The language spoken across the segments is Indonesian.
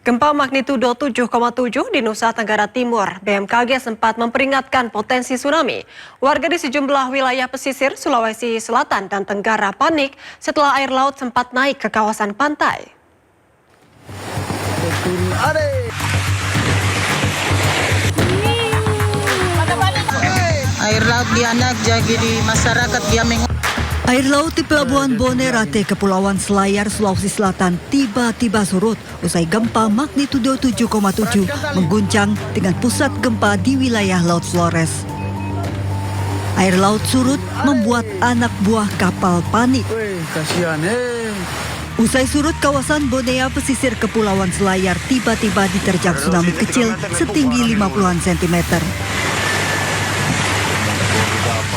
Gempa magnitudo 7,7 di Nusa Tenggara Timur, BMKG sempat memperingatkan potensi tsunami. Warga di sejumlah wilayah pesisir Sulawesi Selatan dan Tenggara panik setelah air laut sempat naik ke kawasan pantai. Air laut dianak jadi di masyarakat dia Air laut di Pelabuhan Bonerate, Kepulauan Selayar, Sulawesi Selatan tiba-tiba surut usai gempa magnitudo 7,7 mengguncang dengan pusat gempa di wilayah Laut Flores. Air laut surut membuat anak buah kapal panik. Usai surut, kawasan Bonea pesisir Kepulauan Selayar tiba-tiba diterjang tsunami kecil setinggi 50-an sentimeter.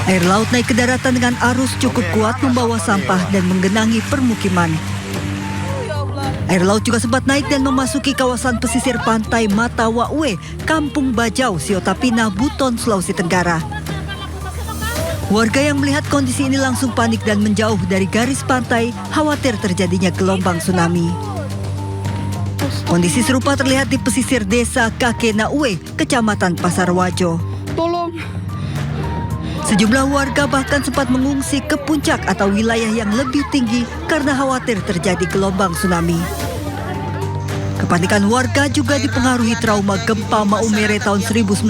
Air laut naik ke daratan dengan arus cukup kuat membawa sampah dan menggenangi permukiman. Air laut juga sempat naik dan memasuki kawasan pesisir pantai Matawaue, Kampung Bajau, Siotapina, Buton, Sulawesi Tenggara. Warga yang melihat kondisi ini langsung panik dan menjauh dari garis pantai, khawatir terjadinya gelombang tsunami. Kondisi serupa terlihat di pesisir desa Kakenaue, Kecamatan Pasarwajo. Sejumlah warga bahkan sempat mengungsi ke puncak atau wilayah yang lebih tinggi karena khawatir terjadi gelombang tsunami. Kepanikan warga juga dipengaruhi trauma gempa Maumere tahun 1992.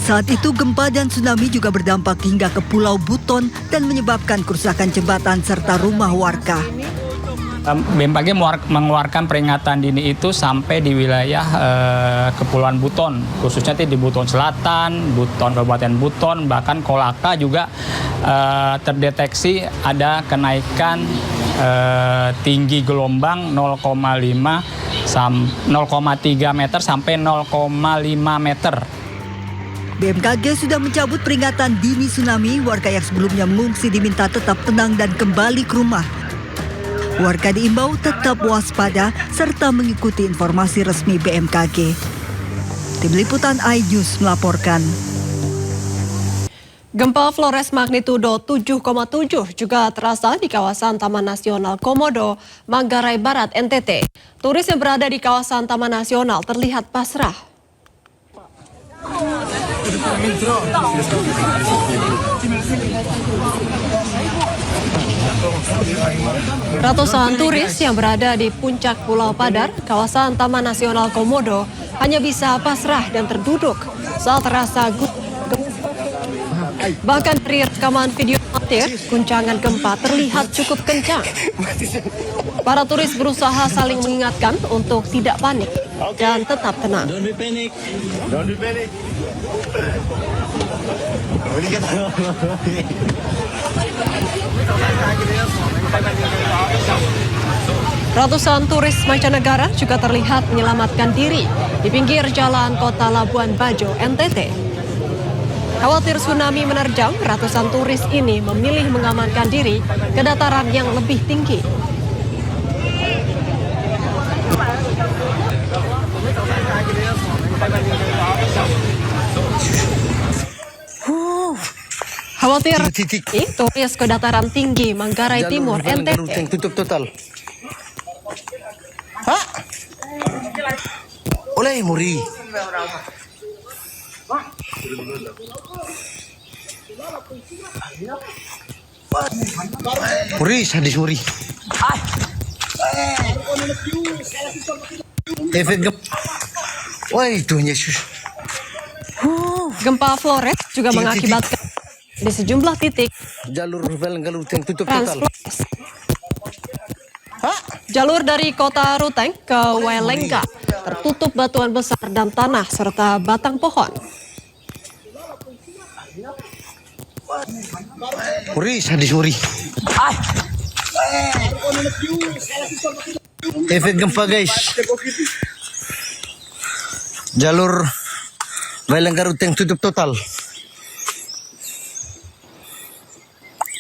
Saat itu gempa dan tsunami juga berdampak hingga ke Pulau Buton dan menyebabkan kerusakan jembatan serta rumah warga. BMKG mengeluarkan peringatan dini itu sampai di wilayah Kepulauan Buton, khususnya di Buton Selatan, Buton Kabupaten Buton, bahkan Kolaka juga terdeteksi ada kenaikan tinggi gelombang 0,3 meter sampai 0,5 meter. BMKG sudah mencabut peringatan dini tsunami. Warga yang sebelumnya mengungsi diminta tetap tenang dan kembali ke rumah. Warga diimbau tetap waspada serta mengikuti informasi resmi BMKG. Tim Liputan iNews melaporkan. Gempa Flores magnitudo 7,7 juga terasa di kawasan Taman Nasional Komodo, Manggarai Barat, NTT. Turis yang berada di kawasan Taman Nasional terlihat pasrah. Ratusan turis yang berada di puncak Pulau Padar, kawasan Taman Nasional Komodo, hanya bisa pasrah dan terduduk saat terasa bahkan dari rekaman video amatir, guncangan gempa terlihat cukup kencang. Para turis berusaha saling mengingatkan untuk tidak panik dan tetap tenang. Ratusan turis mancanegara juga terlihat menyelamatkan diri di pinggir jalan kota Labuan Bajo, NTT. Khawatir tsunami menerjang, ratusan turis ini memilih mengamankan diri ke dataran yang lebih tinggi. Khawatir turis ke dataran tinggi Manggarai Timur, NTT. Tutup total. Hah? Oleh muri. Muri, sadis muri. Efek wah itu Yesus. Gempa Flores juga mengakibatkan di sejumlah titik Jalur tutup total. Jalur dari kota Ruteng ke Welengka tertutup batuan besar dan tanah serta batang pohon. Muri, sadis muri. Efek gempa guys. Jalur Welengka Ruteng tutup total.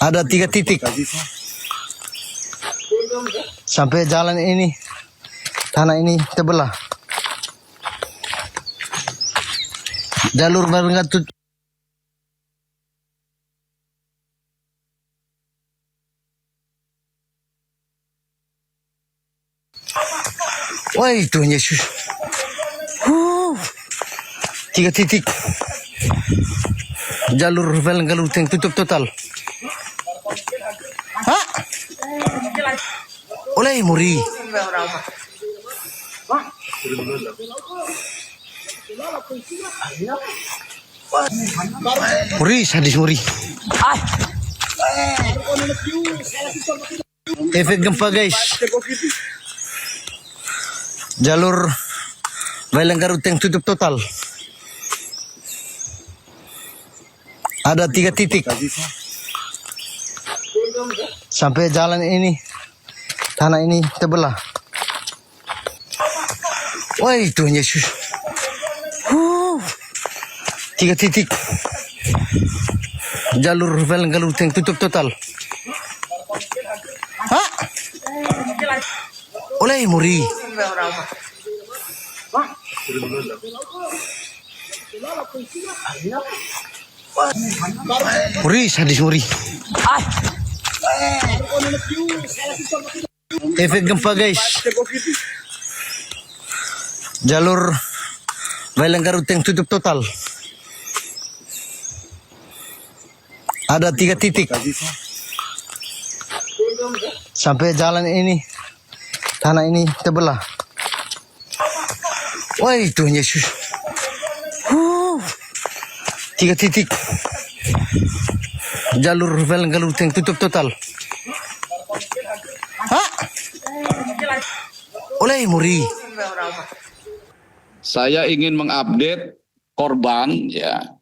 Ada 3 titik. Sampai jalan ini, tanah ini terbelah. Jalur Welengka tutup. Woi Tuhan Yesus. 3 titik. Jalur Velenggaluteng tutup total. Hah? Oleh Muri. Muri sadis Muri. Efek gempa guys. Jalur Velenggaluteng tutup total. Ada 3 titik. Sampai jalan ini, tanah ini terbelah. Woi Tuhan Yesus. 3 titik. Jalur Velenggaluteng tutup total. Hah? Oleh Muri. Muri sadis Muri. Efek gempa guys. Jalur Velenggaluteng tutup total. Ada 3 titik. Sampai jalan ini, tanah ini terbelah. Woi Tuhan Yesus. 3 titik. Jalur Velenggaluteng tutup total. Hah? Oleh Muri. Saya ingin mengupdate korban ya.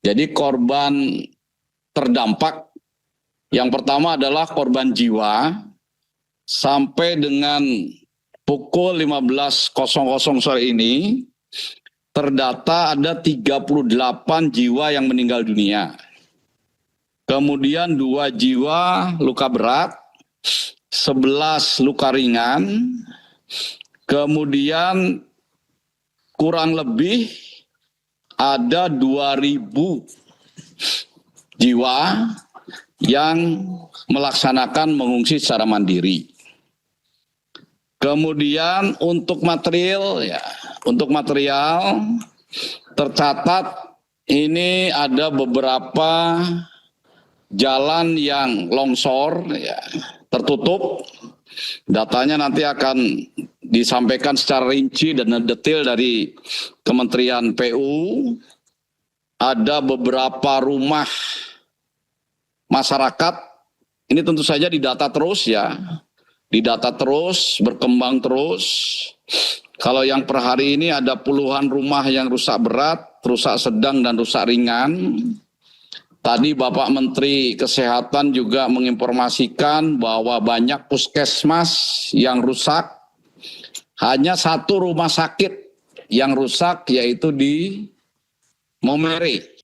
Jadi korban terdampak yang pertama adalah korban jiwa sampai dengan pukul 15.00 sore ini terdata ada 38 jiwa yang meninggal dunia. Kemudian 2 jiwa luka berat, 11 luka ringan, kemudian kurang lebih ada 2.000 jiwa yang melaksanakan mengungsi secara mandiri. Kemudian untuk material tercatat ini ada beberapa jalan yang longsor ya, tertutup. Datanya nanti akan disampaikan secara rinci dan detail dari Kementerian PU. Ada beberapa rumah masyarakat, ini tentu saja didata terus ya, didata terus, berkembang terus. Kalau yang per hari ini ada puluhan rumah yang rusak berat, rusak sedang, dan rusak ringan. Tadi Bapak Menteri Kesehatan juga menginformasikan bahwa banyak puskesmas yang rusak. Hanya 1 rumah sakit yang rusak, yaitu di Momere.